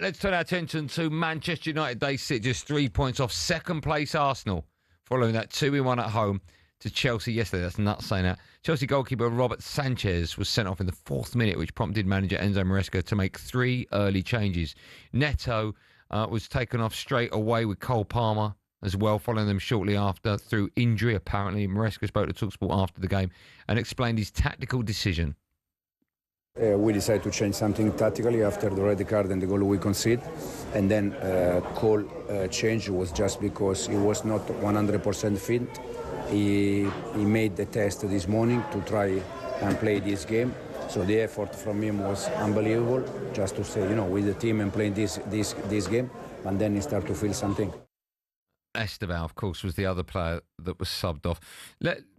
Let's turn our attention to Manchester United. They sit just 3 points off second place Arsenal following that 2-1 at home to Chelsea yesterday. That's nuts saying that. Chelsea goalkeeper Robert Sanchez was sent off in the 4th minute, which prompted manager Enzo Maresca to make 3 early changes. Neto was taken off straight away with Cole Palmer as well, following them shortly after through injury, apparently. Maresca spoke to talkSPORT after the game and explained his tactical decision. We decided to change something tactically after the red card and the goal we conceded. And then Cole change was just because he was not 100% fit. He made the test this morning to try and play this game. So the effort from him was unbelievable, just to stay, with the team and playing this game. And then he started to feel something. Esteban, of course, was the other player that was subbed off.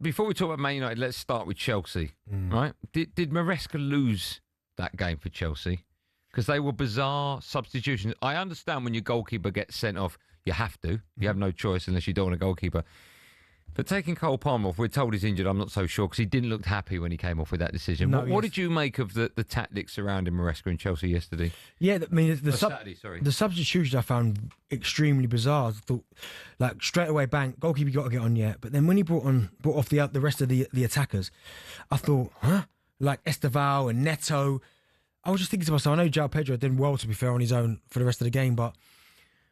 Before we talk about Man United, let's start with Chelsea, right? Did Maresca lose that game for Chelsea? Because they were bizarre substitutions. I understand when your goalkeeper gets sent off, you have to. You have no choice unless you don't want a goalkeeper. But taking Cole Palmer off, we're told he's injured. I'm not so sure because he didn't look happy when he came off with that decision. No, what did you make of the tactics surrounding Maresca in Chelsea yesterday? Yeah, I mean, the substitutions I found extremely bizarre. I thought, like, straight away, bang, goalkeeper got to get on yet. But then when he brought off the rest of the attackers, I thought, huh? Like Esteval and Neto. I was just thinking to myself, I know João Pedro did well, to be fair, on his own for the rest of the game, but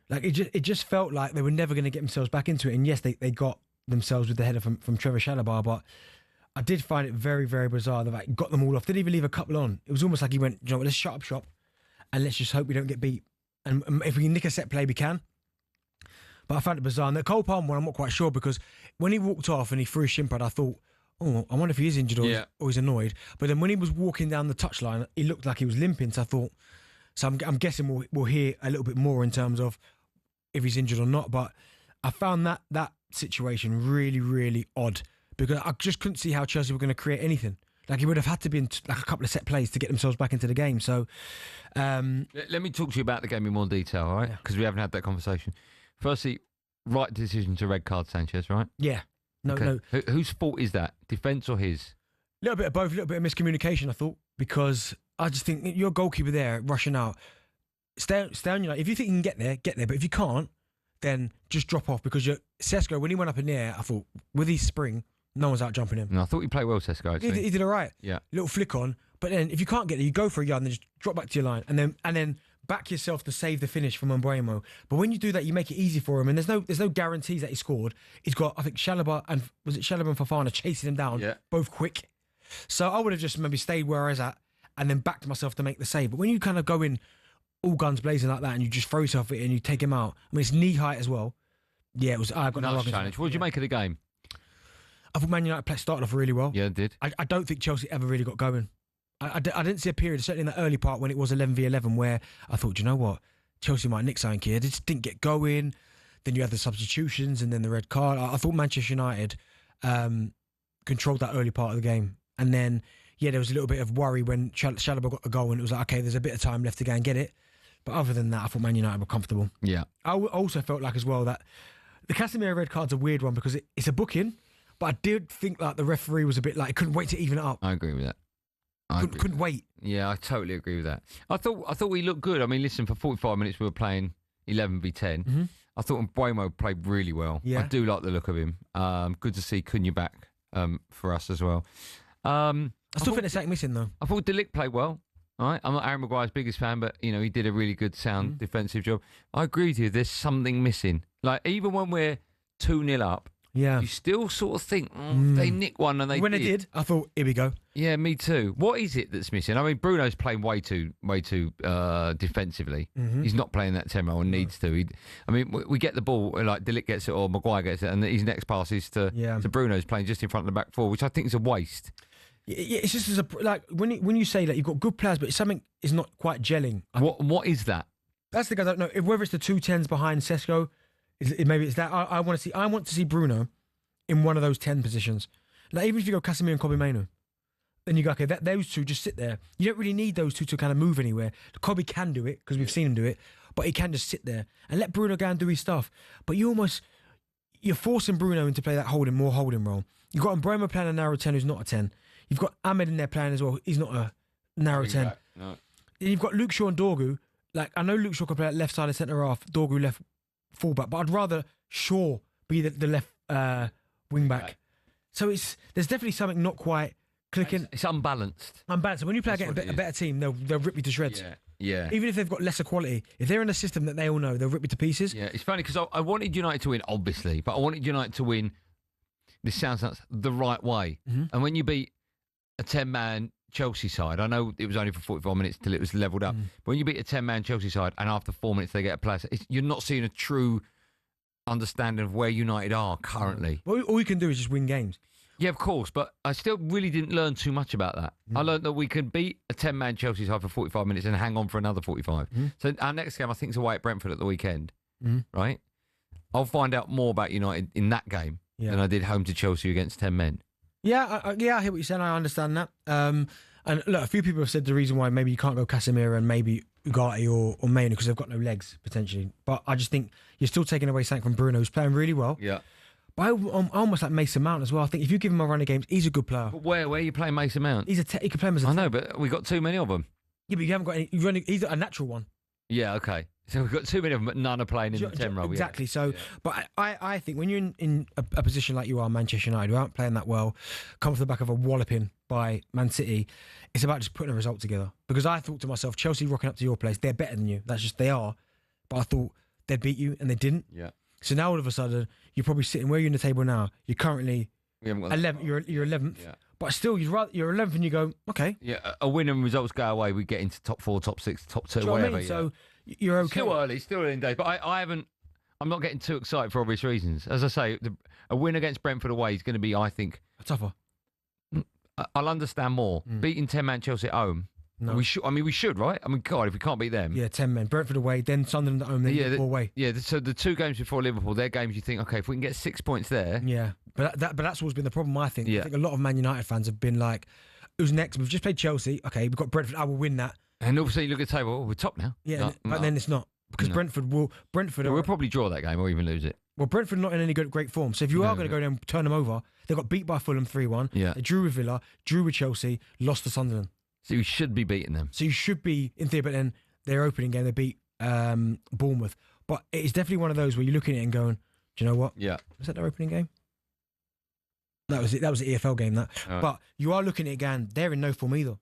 like it just felt like they were never going to get themselves back into it. And yes, they got themselves with the header from Trevor Chalobah, but I did find it very, very bizarre that he got them all off. Didn't even leave a couple on. It was almost like he went, let's shut up shop and let's just hope we don't get beat. And if we can nick a set play, we can. But I found it bizarre. And the Cole Palmer one, I'm not quite sure, because when he walked off and he threw a shin pad, I thought, oh, I wonder if he is injured or he's annoyed. But then when he was walking down the touchline, he looked like he was limping. So I thought, I'm guessing we'll hear a little bit more in terms of if he's injured or not. But I found that situation really, really odd, because I just couldn't see how Chelsea were going to create anything. Like, it would have had to be in like a couple of set plays to get themselves back into the game. So let me talk to you about the game in more detail, all right? Because we haven't had that conversation. Firstly, right decision to red card Sanchez, right? Yeah. No. Whose fault is that? Defence or his? A little bit of both, a little bit of miscommunication, I thought, because I just think your goalkeeper there rushing out. Stay on your line. If you think you can get there. But if you can't, then just drop off, because Sesko, when he went up in the air, I thought, with his spring, no one's out jumping him. No, I thought he played well, Sesko, actually. He did all right. Yeah. Little flick on. But then if you can't get there, you go for a yard and then just drop back to your line. And then back yourself to save the finish from Mbeumo. But when you do that, you make it easy for him. And there's no guarantees that he scored. He's got, I think, Chalobah and Fofana chasing him down, both quick. So I would have just maybe stayed where I was at and then backed myself to make the save. But when you kind of go in all guns blazing like that and you just throw yourself at it and you take him out, I mean, it's knee height as well. Yeah, it was. I've got no challenge. What did you make of the game? I thought Man United started off really well. Yeah, it did. I don't think Chelsea ever really got going. I didn't see a period, certainly in the early part when it was 11v11, where I thought, you know what, Chelsea might nick something here. They just didn't get going. Then you had the substitutions and then the red card. I thought Manchester United controlled that early part of the game. And then, there was a little bit of worry when Chalobah got the goal and it was like, okay, there's a bit of time left to go and get it. But other than that, I thought Man United were comfortable. Yeah. I also felt like as well that the Casemiro red card's a weird one, because it's a booking, but I did think like the referee was a bit like, couldn't wait to even it up. I agree with that. Couldn't wait. Yeah, I totally agree with that. I thought we looked good. I mean, listen, for 45 minutes we were playing 11v10. Mm-hmm. I thought Mbeumo played really well. Yeah. I do like the look of him. Good to see Cunha back for us as well. I still think there's something missing though. I thought De Ligt played well. All right, I'm not Aaron Maguire's biggest fan, but he did a really good, sound defensive job. I agree with you. There's something missing. Like, even when we're 2-0 up, you still sort of think they nick one, and when they did, I thought, here we go. Yeah, me too. What is it that's missing? I mean, Bruno's playing way too defensively. Mm-hmm. He's not playing that 10 role and needs to. We get the ball, like De Ligt gets it or Maguire gets it, and his next pass is to Bruno's playing just in front of the back four, which I think is a waste. Yeah, it's just like when you say that you've got good players, but something is not quite gelling. What is that? That's the thing I don't know. Whether it's the 2 10s behind Sesko, maybe it's that. I want to see Bruno in one of those 10 positions. Like, even if you go Casemiro and Kobbie Mainoo, then you go, okay, those two just sit there. You don't really need those two to kind of move anywhere. Kobbie can do it because we've seen him do it, but he can just sit there and let Bruno go and do his stuff. But you're forcing Bruno into play that more holding role. You've got Mbeumo playing a narrow 10 who's not a 10. You've got Ahmed in there playing as well. He's not a narrow 10. No. Then you've got Luke Shaw and Dorgu like, I know Luke Shaw can play at left side of centre half, Dorgu left fullback, but I'd rather Shaw be the left wing back. Right. So there's definitely something not quite clicking. It's unbalanced. Unbalanced. So when you play against a better team, they'll rip you to shreds. Yeah. Even if they've got lesser quality, if they're in a system that they all know, they'll rip you to pieces. Yeah, it's funny because I wanted United to win, obviously, but I wanted United to win, this sounds nuts, the right way. Mm-hmm. And when you beat a 10-man Chelsea side, I know it was only for 45 minutes till it was levelled up, but when you beat a 10-man Chelsea side and after 4 minutes they get a place, you're not seeing a true understanding of where United are currently. Well, all you can do is just win games. Yeah, of course, but I still really didn't learn too much about that. I learned that we can beat a 10-man Chelsea side for 45 minutes and hang on for another 45. So our next game, I think, is away at Brentford at the weekend, right? I'll find out more about United in that game than I did home to Chelsea against 10 men. Yeah, I hear what you're saying. I understand that. And look, a few people have said the reason why maybe you can't go Casemiro and maybe Ugarte or Mainu because they've got no legs, potentially. But I just think you're still taking away something from Bruno, who's playing really well. Yeah. But I almost like Mason Mount as well. I think if you give him a run of games, he's a good player. But where are you playing Mason Mount? He can play him as a I know, but we got too many of them. Yeah, but you haven't got any. He's a natural one. Yeah, okay. So we've got too many of them, but none are playing in the 10 role. Exactly. So, but I think when you're in a position like you are, Manchester United, who aren't playing that well, come off the back of a walloping by Man City, it's about just putting a result together. Because I thought to myself, Chelsea rocking up to your place, they're better than you. That's just, they are. But I thought they'd beat you, and they didn't. Yeah. So now all of a sudden, you're probably sitting where you're in the table now. You're currently 11th. You're 11th. Yeah. But still, you're 11th, and you go, okay. Yeah, a win and results go away. We get into top 4, top 6, top 2, Do you know whatever. what I mean? So you're okay. Still early in days. But I haven't. I'm not getting too excited for obvious reasons. As I say, a win against Brentford away is going to be, I think, tougher. I'll understand more. Beating 10-man Chelsea at home. No. We should, right? I mean, God, if we can't beat them. Yeah, 10 men. Brentford away, then Sunderland at home, then Liverpool away. Yeah, so the 2 games before Liverpool, they're games you think, okay, if we can get 6 points there. Yeah, but that's always been the problem, I think. Yeah. I think a lot of Man United fans have been like, who's next? We've just played Chelsea. Okay, we've got Brentford. I will win that. And all of a sudden you look at the table, we're top now. Yeah, but then it's not. Because Brentford will... we'll probably draw that game or even lose it. Well, Brentford not in any great form. So if you are going to go down and turn them over, they got beat by Fulham 3-1. Yeah. They drew with Villa, drew with Chelsea, lost to Sunderland. So you should be beating them. So you should be, in theory, but then their opening game, they beat Bournemouth. But it's definitely one of those where you're looking at it and going, do you know what? Yeah. Was that their opening game? That was it. That was the EFL game, that. Right. But you are looking at it again, they're in no form either.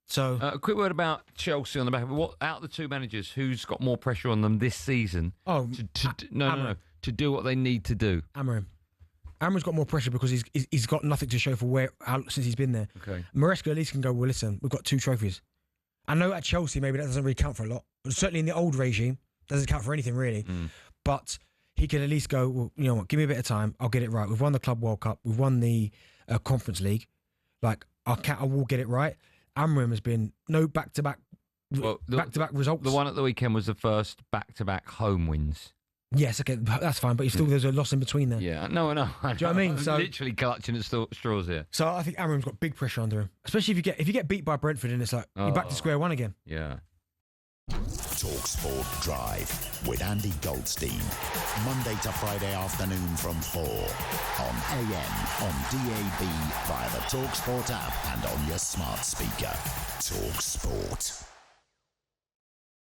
So a quick word about Chelsea on the back of what out of the 2 managers, who's got more pressure on them this season? To do what they need to do. Amorim's got more pressure because he's got nothing to show for since he's been there. Okay. Maresca at least can go, well, listen, we've got 2 trophies. I know at Chelsea maybe that doesn't really count for a lot, but certainly in the old regime doesn't count for anything really. But he can at least go, well, you know what, give me a bit of time, I'll get it right. We've won the Club World Cup, we've won the Conference League. Like I will get it right. Amorim has been back-to-back results. The one at the weekend was the first back-to-back home wins. Yes, okay, that's fine, but there's a loss in between there. Yeah, no. Do you know what I mean? So literally clutching at straws here. So I think Amorim's got big pressure under him, especially if you get beat by Brentford and it's like you're back to square one again. Yeah. talkSPORT Drive with Andy Goldstein, Monday to Friday afternoon from 4 on AM, on DAB, via the talkSPORT app and on your smart speaker. talkSPORT.